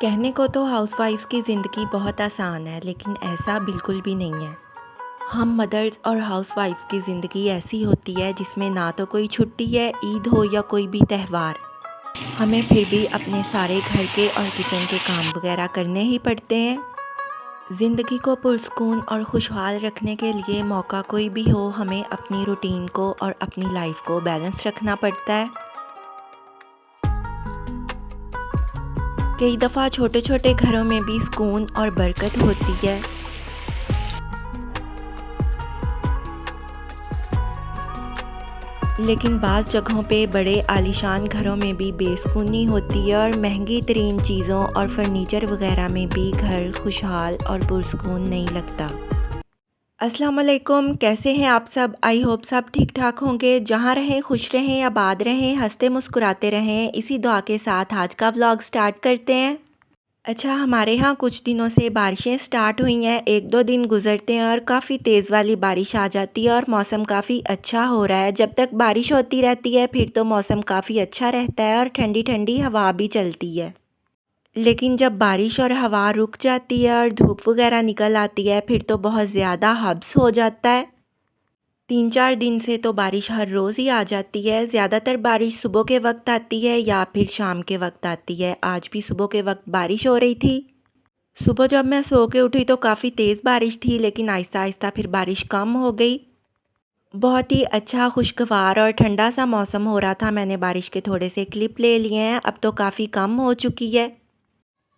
कहने को तो हाउसवाइफ्स की ज़िंदगी बहुत आसान है, लेकिन ऐसा बिल्कुल भी नहीं है। हम मदर्स और हाउसवाइफ्स की ज़िंदगी ऐसी होती है जिसमें ना तो कोई छुट्टी है, ईद हो या कोई भी त्यौहार, हमें फिर भी अपने सारे घर के और किचन के काम वगैरह करने ही पड़ते हैं। ज़िंदगी को पुरसकून और खुशहाल रखने के लिए मौका कोई भी हो, हमें अपनी रूटीन को और अपनी लाइफ को बैलेंस रखना पड़ता है। कई दफ़ा छोटे छोटे घरों में भी सुकून और बरकत होती है। लेकिन बाज़ जगहों पे बड़े आलीशान घरों में भी बेसुकूनी होती है और महंगी तरीन चीज़ों और फर्नीचर वगैरह में भी घर खुशहाल और पुरसुकून नहीं लगता। अस्सलाम वालेकुम, कैसे हैं आप सब? आई होप सब ठीक ठाक होंगे। जहाँ रहें खुश रहें, आबाद रहें, हंसते मुस्कुराते रहें। इसी दुआ के साथ आज का व्लॉग स्टार्ट करते हैं। अच्छा, हमारे यहाँ कुछ दिनों से बारिशें स्टार्ट हुई हैं। 1-2 दिन गुज़रते हैं और काफ़ी तेज़ वाली बारिश आ जाती है और मौसम काफ़ी अच्छा हो रहा है। जब तक बारिश होती रहती है फिर तो मौसम काफ़ी अच्छा रहता है और ठंडी ठंडी हवा भी चलती है। लेकिन जब बारिश और हवा रुक जाती है और धूप वगैरह निकल आती है फिर तो बहुत ज़्यादा हब्स हो जाता है। 3-4 दिन से तो बारिश हर रोज़ ही आ जाती है। ज़्यादातर बारिश सुबह के वक्त आती है या फिर शाम के वक्त आती है। आज भी सुबह के वक्त बारिश हो रही थी। सुबह जब मैं सो के उठी तो काफ़ी तेज़ बारिश थी, लेकिन आहिस्ता आहिस्ता फिर बारिश कम हो गई। बहुत ही अच्छा खुशगवार और ठंडा सा मौसम हो रहा था। मैंने बारिश के थोड़े से क्लिप ले लिए हैं। अब तो काफ़ी कम हो चुकी है।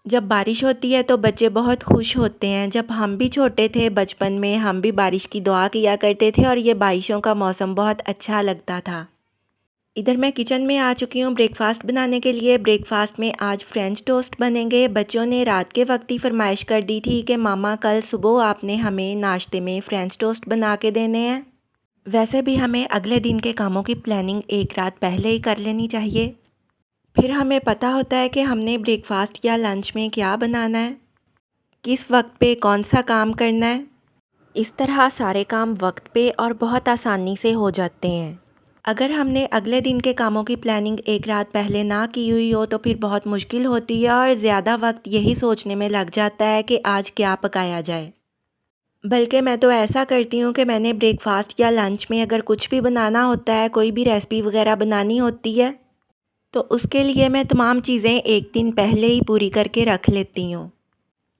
जब बारिश होती है तो बच्चे बहुत खुश होते हैं। जब हम भी छोटे थे बचपन में, हम भी बारिश की दुआ किया करते थे और ये बारिशों का मौसम बहुत अच्छा लगता था। इधर मैं किचन में आ चुकी हूँ ब्रेकफास्ट बनाने के लिए। ब्रेकफास्ट में आज फ्रेंच टोस्ट बनेंगे। बच्चों ने रात के वक्त ही फरमाइश कर दी थी कि मामा कल सुबह आपने हमें नाश्ते में फ्रेंच टोस्ट बना के देने हैं। वैसे भी हमें अगले दिन के कामों की प्लानिंग एक रात पहले ही कर लेनी चाहिए। फिर हमें पता होता है कि हमने ब्रेकफास्ट या लंच में क्या बनाना है, किस वक्त पे कौन सा काम करना है। इस तरह सारे काम वक्त पे और बहुत आसानी से हो जाते हैं। अगर हमने अगले दिन के कामों की प्लानिंग एक रात पहले ना की हुई हो तो फिर बहुत मुश्किल होती है और ज़्यादा वक्त यही सोचने में लग जाता है कि आज क्या पकाया जाए। बल्कि मैं तो ऐसा करती हूँ कि मैंने ब्रेकफास्ट या लंच में अगर कुछ भी बनाना होता है, कोई भी रेसिपी वगैरह बनानी होती है, तो उसके लिए मैं तमाम चीज़ें एक दिन पहले ही पूरी करके रख लेती हूँ।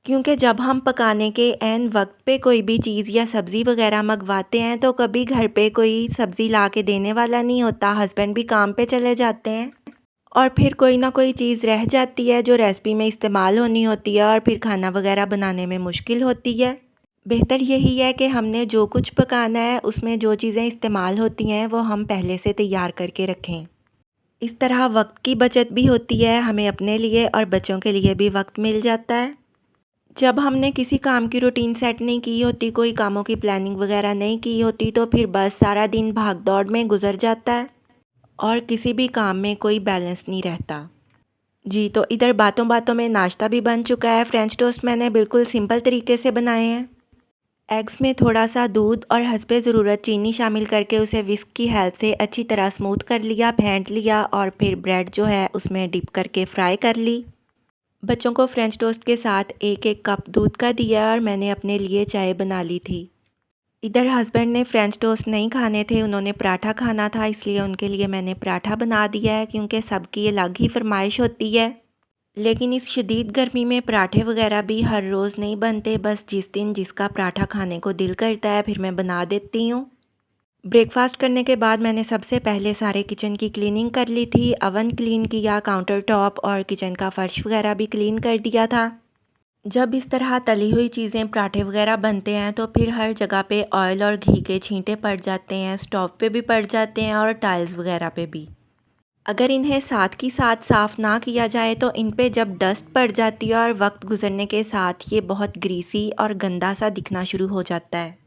क्योंकि जब हम पकाने के ऐन वक्त पे कोई भी चीज़ या सब्ज़ी वगैरह मंगवाते हैं तो कभी घर पे कोई सब्ज़ी ला के देने वाला नहीं होता। हस्बैंड भी काम पे चले जाते हैं और फिर कोई ना कोई चीज़ रह जाती है जो रेसिपी में इस्तेमाल होनी होती है और फिर खाना वगैरह बनाने में मुश्किल होती है। बेहतर यही है कि हमने जो कुछ पकाना है उसमें जो चीज़ें इस्तेमाल होती हैं वो हम पहले से तैयार करके रखें। इस तरह वक्त की बचत भी होती है, हमें अपने लिए और बच्चों के लिए भी वक्त मिल जाता है। जब हमने किसी काम की रूटीन सेट नहीं की होती, कोई कामों की प्लानिंग वगैरह नहीं की होती, तो फिर बस सारा दिन भाग दौड़ में गुजर जाता है और किसी भी काम में कोई बैलेंस नहीं रहता। जी, तो इधर बातों बातों में नाश्ता भी बन चुका है। फ्रेंच टोस्ट मैंने बिल्कुल सिंपल तरीके से बनाए हैं। एग्स में थोड़ा सा दूध और हस्बे ज़रूरत चीनी शामिल करके उसे विस्क की हेल्प से अच्छी तरह स्मूथ कर लिया, फेंट लिया और फिर ब्रेड जो है उसमें डिप करके फ्राई कर ली। बच्चों को फ्रेंच टोस्ट के साथ 1-1 कप दूध का दिया और मैंने अपने लिए चाय बना ली थी। इधर हस्बैंड ने फ्रेंच टोस्ट नहीं खाने थे, उन्होंने पराठा खाना था, इसलिए उनके लिए मैंने पराठा बना दिया है क्योंकि सबकी अलग ही फरमाइश होती है। लेकिन इस शदीद गर्मी में पराठे वगैरह भी हर रोज़ नहीं बनते, बस जिस दिन जिसका पराठा खाने को दिल करता है फिर मैं बना देती हूँ। ब्रेकफास्ट करने के बाद मैंने सबसे पहले सारे किचन की क्लीनिंग कर ली थी। ओवन क्लीन किया, काउंटर टॉप और किचन का फ़र्श वगैरह भी क्लीन कर दिया था। जब इस तरह तली हुई चीज़ें पराठे वगैरह बनते हैं तो फिर हर जगह पे ऑयल और घी के छींटे पड़ जाते हैं, स्टोव पे भी पड़ जाते हैं और टाइल्स वगैरह पे भी। अगर इन्हें साथ की साथ साफ़ ना किया जाए तो इन पे जब डस्ट पड़ जाती है और वक्त गुजरने के साथ ये बहुत ग्रीसी और गंदा सा दिखना शुरू हो जाता है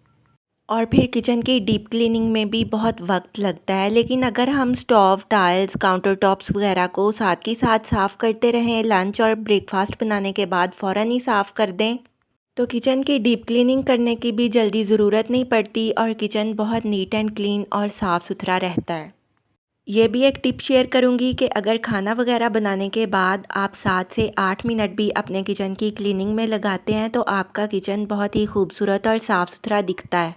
और फिर किचन की डीप क्लीनिंग में भी बहुत वक्त लगता है। लेकिन अगर हम स्टोव, टाइल्स, काउंटर टॉप्स वगैरह को साथ ही साथ साफ़ करते रहें, लंच और ब्रेकफास्ट बनाने के बाद फ़ौरन ही साफ़ कर दें, तो किचन की डीप क्लीनिंग करने की भी जल्दी ज़रूरत नहीं पड़ती और किचन बहुत नीट एंड क्लीन और साफ़ सुथरा रहता है। ये भी एक टिप शेयर करूँगी कि अगर खाना वगैरह बनाने के बाद आप 7 से 8 मिनट भी अपने किचन की क्लीनिंग में लगाते हैं तो आपका किचन बहुत ही खूबसूरत और साफ़ सुथरा दिखता है।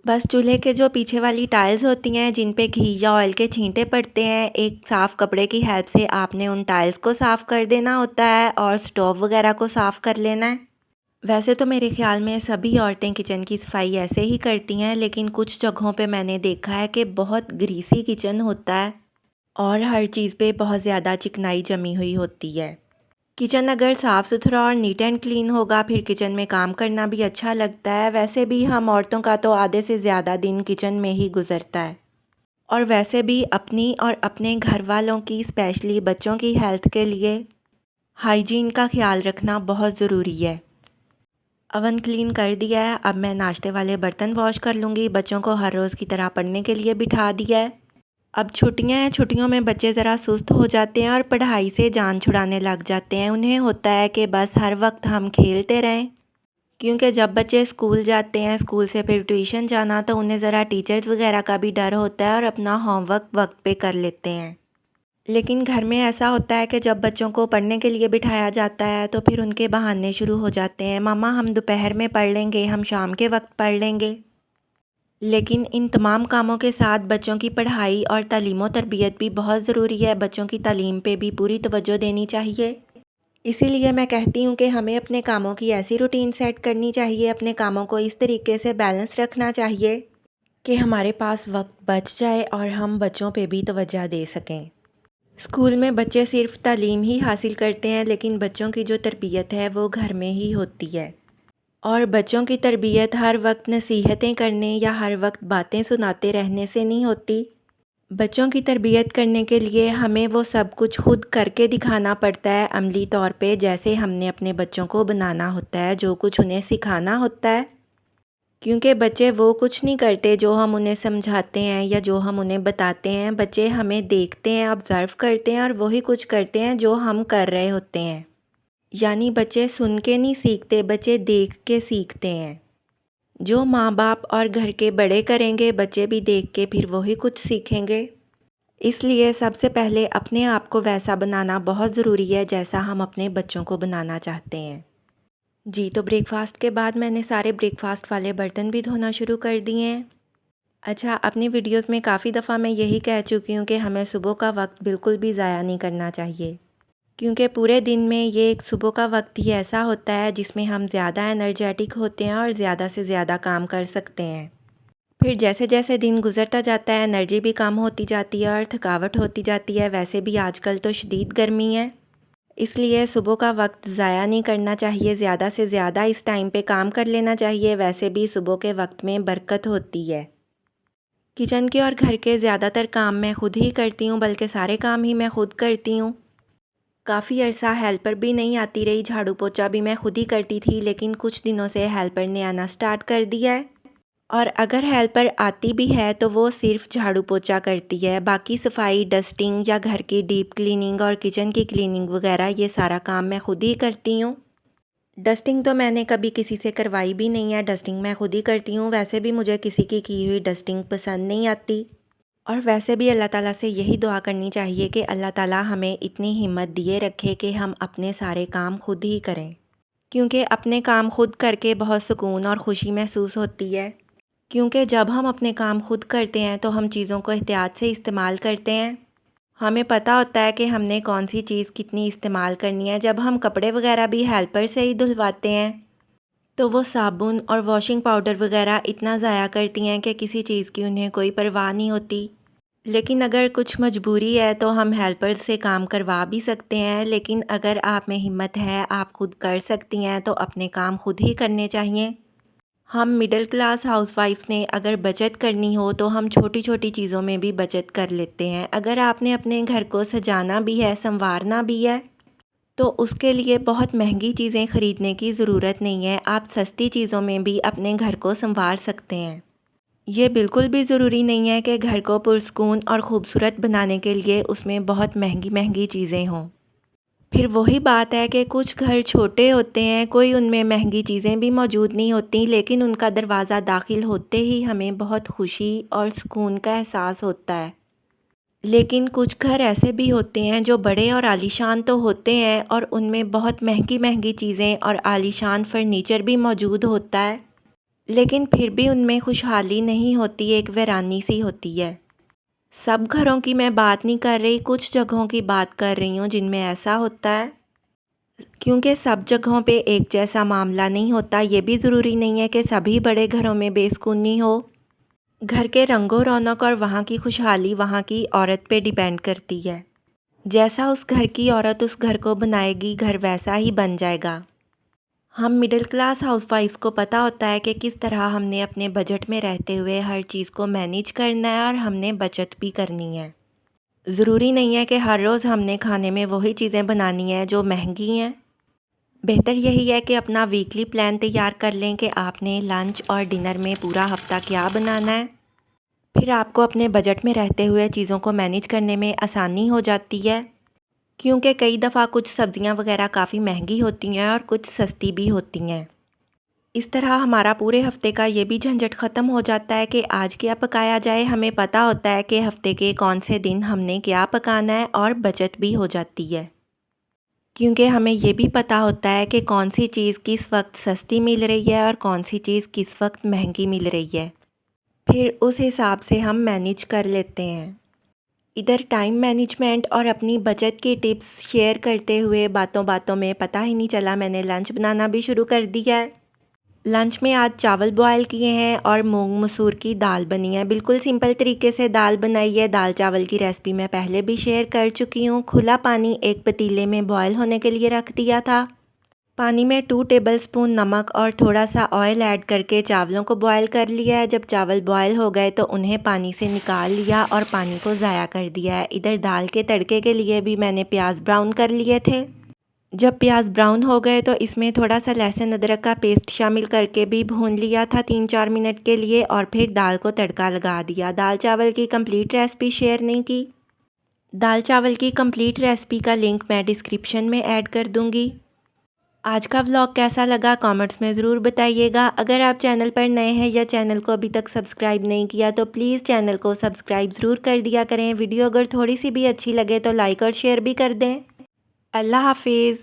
बस चूल्हे के जो पीछे वाली टाइल्स होती हैं जिन पे घी या ऑयल के छींटे पड़ते हैं, एक साफ़ कपड़े की हेल्प से आपने उन टाइल्स को साफ़ कर देना होता है और स्टोव वगैरह को साफ़ कर लेना है। वैसे तो मेरे ख़्याल में सभी औरतें किचन की सफाई ऐसे ही करती हैं, लेकिन कुछ जगहों पे मैंने देखा है कि बहुत ग्रीसी किचन होता है और हर चीज़ पे बहुत ज़्यादा चिकनाई जमी हुई होती है। किचन अगर साफ़ सुथरा और नीट एंड क्लीन होगा फिर किचन में काम करना भी अच्छा लगता है। वैसे भी हम औरतों का तो आधे से ज़्यादा दिन किचन में ही गुजरता है और वैसे भी अपनी और अपने घर वालों की, स्पेशली बच्चों की हेल्थ के लिए हाइजीन का ख्याल रखना बहुत ज़रूरी है। अवन क्लीन कर दिया है, अब मैं नाश्ते वाले बर्तन वॉश कर लूँगी। बच्चों को हर रोज़ की तरह पढ़ने के लिए बिठा दिया है। अब छुट्टियां हैं, छुट्टियों में बच्चे ज़रा सुस्त हो जाते हैं और पढ़ाई से जान छुड़ाने लग जाते हैं। उन्हें होता है कि बस हर वक्त हम खेलते रहें, क्योंकि जब बच्चे स्कूल जाते हैं, स्कूल से फिर ट्यूशन जाना, तो उन्हें ज़रा टीचर्स वगैरह का भी डर होता है और अपना होमवर्क वक्त पे कर लेते हैं। लेकिन घर में ऐसा होता है कि जब बच्चों को पढ़ने के लिए बिठाया जाता है तो फिर उनके बहाने शुरू हो जाते हैं। मम्मा हम दोपहर में पढ़ लेंगे, हम शाम के वक्त पढ़ लेंगे। लेकिन इन तमाम कामों के साथ बच्चों की पढ़ाई और तालीम और तरबियत भी बहुत ज़रूरी है। बच्चों की तालीम पे भी पूरी तवज्जो देनी चाहिए। इसीलिए मैं कहती हूँ कि हमें अपने कामों की ऐसी रूटीन सेट करनी चाहिए, अपने कामों को इस तरीके से बैलेंस रखना चाहिए कि हमारे पास वक्त बच जाए और हम बच्चों पे भी तवज्जो दे सकें। स्कूल में बच्चे सिर्फ तालीम ही हासिल करते हैं, लेकिन बच्चों की जो तरबियत है वो घर में ही होती है। और बच्चों की तरबियत हर वक्त नसीहतें करने या हर वक्त बातें सुनाते रहने से नहीं होती। बच्चों की तरबियत करने के लिए हमें वो सब कुछ खुद करके दिखाना पड़ता है अमली तौर पे, जैसे हमने अपने बच्चों को बनाना होता है, जो कुछ उन्हें सिखाना होता है। क्योंकि बच्चे वो कुछ नहीं करते जो हम उन्हें समझाते हैं या जो हम उन्हें बताते हैं। बच्चे हमें देखते हैं, ऑब्ज़र्व करते हैं और वही कुछ करते हैं जो हम कर रहे होते हैं। यानी बच्चे सुन के नहीं सीखते, बच्चे देख के सीखते हैं। जो माँ बाप और घर के बड़े करेंगे, बच्चे भी देख के फिर वही कुछ सीखेंगे। इसलिए सबसे पहले अपने आप को वैसा बनाना बहुत ज़रूरी है जैसा हम अपने बच्चों को बनाना चाहते हैं। जी, तो ब्रेकफ़ास्ट के बाद मैंने सारे ब्रेकफ़ास्ट वाले बर्तन भी धोना शुरू कर दिए हैं। अच्छा, अपनी वीडियोस में काफ़ी दफ़ा मैं यही कह चुकी हूँ कि हमें सुबह का वक्त बिल्कुल भी ज़ाया नहीं करना चाहिए, क्योंकि पूरे दिन में ये एक सुबह का वक्त ही ऐसा होता है जिसमें हम ज़्यादा एनर्जेटिक होते हैं और ज़्यादा से ज़्यादा काम कर सकते हैं। फिर जैसे जैसे दिन गुज़रता जाता है एनर्जी भी कम होती जाती है और थकावट होती जाती है। वैसे भी आजकल तो शदीद गर्मी है, इसलिए सुबह का वक्त ज़ाया नहीं करना चाहिए, ज़्यादा से ज़्यादा इस टाइम पे काम कर लेना चाहिए। वैसे भी सुबह के वक्त में बरकत होती है। किचन के और घर के ज़्यादातर काम मैं खुद ही करती हूँ, बल्कि सारे काम ही मैं खुद करती हूँ। काफ़ी अर्सा हेल्पर भी नहीं आती रही, झाड़ू पोछा भी मैं खुद ही करती थी, लेकिन कुछ दिनों से हेल्पर ने आना स्टार्ट कर दिया है। और अगर हेल्पर आती भी है तो वो सिर्फ झाड़ू पोछा करती है, बाकी सफाई, डस्टिंग या घर की डीप क्लीनिंग और किचन की क्लीनिंग वगैरह ये सारा काम मैं खुद ही करती हूँ। डस्टिंग तो मैंने कभी किसी से करवाई भी नहीं है, डस्टिंग मैं खुद ही करती हूँ। वैसे भी मुझे किसी की हुई डस्टिंग पसंद नहीं आती। और वैसे भी अल्लाह ताला से यही दुआ करनी चाहिए कि अल्लाह ताला हमें इतनी हिम्मत दिए रखे कि हम अपने सारे काम खुद ही करें, क्योंकि अपने काम खुद करके बहुत सुकून और ख़ुशी महसूस होती है। क्योंकि जब हम अपने काम खुद करते हैं तो हम चीज़ों को एहतियात से इस्तेमाल करते हैं। हमें पता होता है कि हमने कौन सी चीज़ कितनी इस्तेमाल करनी है। जब हम कपड़े वगैरह भी हेल्पर से ही धुलवाते हैं तो वो साबुन और वॉशिंग पाउडर वगैरह इतना ज़ाया करती हैं कि किसी चीज़ की उन्हें कोई परवाह नहीं होती। लेकिन अगर कुछ मजबूरी है तो हम हेल्पर से काम करवा भी सकते हैं। लेकिन अगर आप में हिम्मत है, आप खुद कर सकती हैं, तो अपने काम खुद ही करने चाहिए। हम मिडिल क्लास हाउसवाइफ्स ने अगर बचत करनी हो तो हम छोटी छोटी चीज़ों में भी बचत कर लेते हैं। अगर आपने अपने घर को सजाना भी है, संवारना भी है, तो उसके लिए बहुत महंगी चीज़ें ख़रीदने की ज़रूरत नहीं है। आप सस्ती चीज़ों में भी अपने घर को संवार सकते हैं। ये बिल्कुल भी ज़रूरी नहीं है कि घर को पुरस्कून और ख़ूबसूरत बनाने के लिए उसमें बहुत महंगी महंगी चीज़ें हों। फिर वही बात है कि कुछ घर छोटे होते हैं, कोई उनमें महंगी चीज़ें भी मौजूद नहीं होती, लेकिन उनका दरवाज़ा दाखिल होते ही हमें बहुत खुशी और सुकून का एहसास होता है। लेकिन कुछ घर ऐसे भी होते हैं जो बड़े और आलीशान तो होते हैं और उनमें बहुत महंगी महंगी चीज़ें और आलीशान फर्नीचर भी मौजूद होता है, लेकिन फिर भी उनमें खुशहाली नहीं होती, एक वीरानी सी होती है। सब घरों की मैं बात नहीं कर रही, कुछ जगहों की बात कर रही हूँ जिनमें ऐसा होता है। क्योंकि सब जगहों पे एक जैसा मामला नहीं होता, ये भी ज़रूरी नहीं है कि सभी बड़े घरों में बेसुकूनी हो। घर के रंगो रौनक और वहाँ की खुशहाली वहाँ की औरत पे डिपेंड करती है। जैसा उस घर की औरत उस घर को बनाएगी, घर वैसा ही बन जाएगा। हम मिडिल क्लास हाउसवाइफ्स को पता होता है कि किस तरह हमने अपने बजट में रहते हुए हर चीज़ को मैनेज करना है और हमने बचत भी करनी है। ज़रूरी नहीं है कि हर रोज़ हमने खाने में वही चीज़ें बनानी है जो महंगी हैं। बेहतर यही है कि अपना वीकली प्लान तैयार कर लें कि आपने लंच और डिनर में पूरा हफ़्ता क्या बनाना है। फिर आपको अपने बजट में रहते हुए चीज़ों को मैनेज करने में आसानी हो जाती है, क्योंकि कई दफ़ा कुछ सब्ज़ियाँ वगैरह काफ़ी महंगी होती हैं और कुछ सस्ती भी होती हैं। इस तरह हमारा पूरे हफ़्ते का ये भी झंझट ख़त्म हो जाता है कि आज क्या पकाया जाए। हमें पता होता है कि हफ़्ते के कौन से दिन हमने क्या पकाना है और बचत भी हो जाती है, क्योंकि हमें ये भी पता होता है कि कौन सी चीज़ किस वक्त सस्ती मिल रही है और कौन सी चीज़ किस वक्त महंगी मिल रही है। फिर उस हिसाब से हम मैनेज कर लेते हैं। इधर टाइम मैनेजमेंट और अपनी बचत की टिप्स शेयर करते हुए बातों बातों में पता ही नहीं चला मैंने लंच बनाना भी शुरू कर दिया है। लंच में आज चावल बॉयल किए हैं और मूंग मसूर की दाल बनी है। बिल्कुल सिंपल तरीके से दाल बनाई है। दाल चावल की रेसिपी मैं पहले भी शेयर कर चुकी हूँ। खुला पानी एक पतीले में बॉयल होने के लिए रख दिया था। पानी में 2 टेबलस्पून नमक और थोड़ा सा ऑयल ऐड करके चावलों को बॉयल कर लिया है। जब चावल बॉयल हो गए तो उन्हें पानी से निकाल लिया और पानी को ज़ाया कर दिया है। इधर दाल के तड़के के लिए भी मैंने प्याज ब्राउन कर लिए थे। जब प्याज ब्राउन हो गए तो इसमें थोड़ा सा लहसुन अदरक का पेस्ट शामिल करके भी भून लिया था 3-4 मिनट के लिए और फिर दाल को तड़का लगा दिया। दाल चावल की कंप्लीट रेसिपी शेयर नहीं की। दाल चावल की कंप्लीट रेसिपी का लिंक मैं डिस्क्रिप्शन में ऐड कर दूंगी। आज का व्लॉग कैसा लगा कमेंट्स में ज़रूर बताइएगा। अगर आप चैनल पर नए हैं या चैनल को अभी तक सब्सक्राइब नहीं किया तो प्लीज़ चैनल को सब्सक्राइब ज़रूर कर दिया करें। वीडियो अगर थोड़ी सी भी अच्छी लगे तो लाइक और शेयर भी कर दें। अल्लाह हाफिज़।